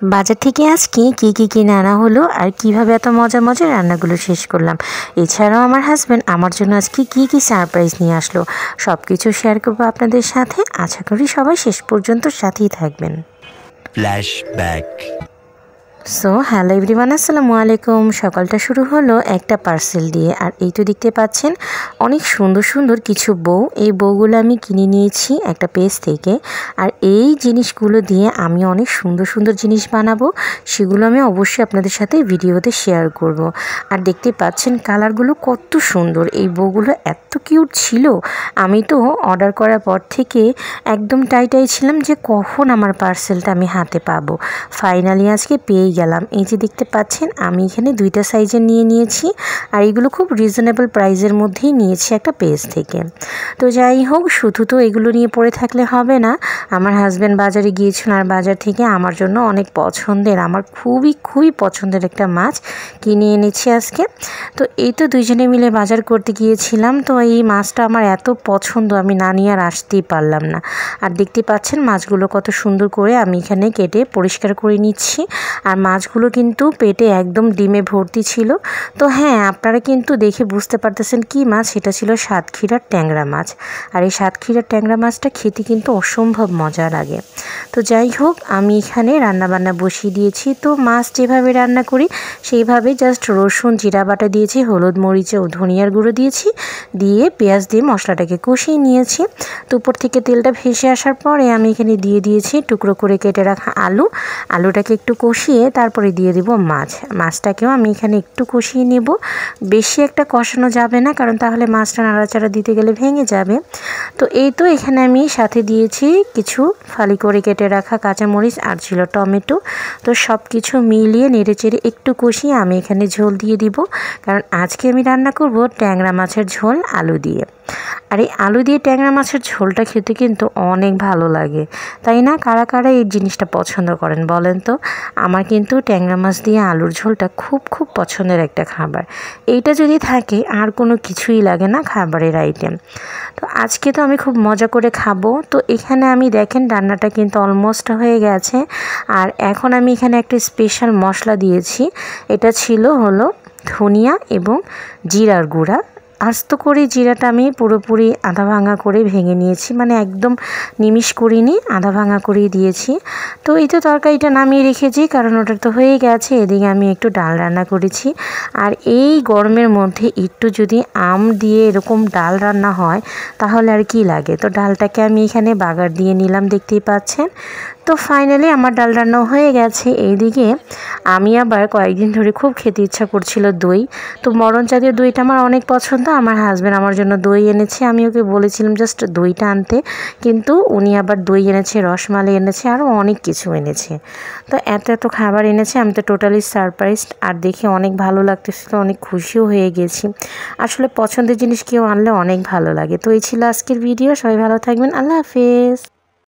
বাজার থেকে আজকে কি কিনে আনা হলো আর কিভাবে এত মজার মজার রান্নাগুলো শেষ করলাম। এছাড়াও আমার হাজব্যান্ড আমার জন্য আজকে কি সারপ্রাইজ নিয়ে আসলো, সব কিছু শেয়ার করবো আপনাদের সাথে। আশা করি সবাই শেষ পর্যন্ত সাথেই থাকবেন। ফ্ল্যাশব্যাক। সো হ্যালো এভরিওয়ান, আসসালামু আলাইকুম। সকালটা শুরু হলো একটা পার্সেল দিয়ে, আর এই তো দেখতে পাচ্ছেন অনেক সুন্দর সুন্দর কিছু বউ। এই বউগুলো আমি কিনে নিয়েছি একটা পেজ থেকে, আর এই জিনিসগুলো দিয়ে আমি অনেক সুন্দর সুন্দর জিনিস বানাবো। সেগুলো আমি অবশ্যই আপনাদের সাথে ভিডিওতে শেয়ার করব। আর দেখতে পাচ্ছেন কালারগুলো কত সুন্দর, এই বউগুলো এত কিউট ছিল। আমি তো অর্ডার করার পর থেকে একদম টাইটাই ছিলাম যে কখন আমার পার্সেলটা আমি হাতে পাবো। ফাইনালি আজকে পেয়ে গেলাম। এই যে দেখতে পাচ্ছেন আমি এখানে দুইটা সাইজের নিয়েছি, আর এগুলো খুব রিজনেবল প্রাইসের মধ্যেই নিয়েছি একটা পেজ থেকে। তো যাই হোক, শুধু তো এগুলো নিয়ে পড়ে থাকলে হবে না। আমার হাজব্যান্ড বাজারে গিয়েছিল, আর বাজার থেকে আমার জন্য অনেক পছন্দের, আমার খুবই পছন্দের একটা মাছ কিনে এনেছি আজকে। তো এই তো দুইজনে মিলে বাজার করতে গিয়েছিলাম। তো এই মাছটা আমার এত পছন্দ, আমি না নিয়ে আর আসতেই পারলাম না। আর দেখতে পাচ্ছেন মাছগুলো কত সুন্দর করে আমি এখানে কেটে পরিষ্কার করে নিচ্ছি। আর মাছগুলো কিন্তু পেটে একদম ডিমে ভর্তি ছিল। তো হ্যাঁ, আপনারা কিন্তু দেখে বুঝতে পারতেছেন কি মাছ, সেটা ছিল সাতক্ষীরার ট্যাংরা মাছ। আর এই সাতক্ষীরার ট্যাংরা মাছটা খেতে কিন্তু অসম্ভব মজা লাগে। তো যাই হোক, আমি এখানে রান্নাবান্না বসিয়ে দিয়েছি। তো মাছ যেভাবে রান্না করি সেইভাবে জাস্ট রসুন জিরা বাটা দিয়েছি, হলুদ মরিচ ও ধনিয়ার গুঁড়ো দিয়েছি, দিয়ে পেঁয়াজ দিয়ে মশলাটাকে কষিয়ে নিয়েছি। তো উপর থেকে তেলটা ভেসে আসার পরে আমি এখানে দিয়ে দিয়েছি টুকরো করে কেটে রাখা আলুটাকে একটু কষিয়ে তারপরে দিয়ে দিব মাছটাকেও আমি এখানে একটু কষিয়ে নেব। বেশি একটা কষানো যাবে না, কারণ তাহলে মাছটা নাড়াচাড়া দিতে গেলে ভেঙে যাবে। তো এই তো এখানে আমি সাথে দিয়েছি কিছু ফালি করে কেটে রাখা কাঁচামরিচ, আর ছিল টমেটো। তো সব কিছু মিলিয়ে নেড়েচেড়ে একটু কষিয়ে আমি এখানে ঝোল দিয়ে দিব, কারণ আজকে আমি রান্না করব ট্যাংরা মাছের ঝোল আলু দিয়ে। আর এই আলু দিয়ে ট্যাংরা মাছের ঝোলটা খেতে কিন্তু অনেক ভালো লাগে, তাই না? কারা কারা এই জিনিসটা পছন্দ করেন বলেন তো? আমার কিন্তু ট্যাংরা মাছ দিয়ে আলুর ঝোলটা খুব পছন্দের একটা খাবার। এইটা যদি থাকে আর কোনো কিছুই লাগে না খাবারের আইটেম। তো আজকে তো আমি খুব মজা করে খাবো। তো এখানে আমি দেখেন রান্নাটা কিন্তু অলমোস্ট হয়ে গেছে। আর এখন আমি এখানে একটা স্পেশাল মশলা দিয়েছি। এটা ছিল হলো ধনিয়া এবং জিরার গুঁড়া। আস্ত করে জিরাটা আমি পুরোপুরি আধা ভাঙা করে ভেঙে নিয়েছি, মানে একদম নিমিষ করিনি, আধা ভাঙা করেই দিয়েছি। তো এই তো তরকারিটা নামিয়ে রেখেছি, কারণ ওটা তো হয়ে গেছে। এদিকে আমি একটু ডাল রান্না করেছি। আর এই গরমের মধ্যে একটু যদি আম দিয়ে এরকম ডাল রান্না হয় তাহলে আর কি লাগে। তো ডালটাকে আমি এখানে বাগার দিয়ে নিলাম, দেখতেই পাচ্ছেন। তো ফাইনালি আমার ডাল রান্নাও হয়ে গেছে। এইদিকে আমি আবার কয়েকদিন ধরে খুব খেতে ইচ্ছা করছিল দই। তো মরণ জাতীয় দইটা আমার অনেক পছন্দ। আমার হাজব্যান্ড আমার জন্য দই এনেছে। আমি ওকে বলেছিলাম জাস্ট দইটা আনতে, কিন্তু উনি আবার দই এনেছে, রসমালাই এনেছে, আরও অনেক কিছু এনেছে। তো এত খাবার এনেছে, আমি তো টোটালি সারপ্রাইজড। আর দেখে অনেক ভালো লাগতেছিল, অনেক খুশিও হয়ে গেছি। আসলে পছন্দের জিনিস কেউ আনলে অনেক ভালো লাগে। তো এই ছিল আজকের ভিডিও। সবাই ভালো থাকবেন। আল্লাহ হাফেজ।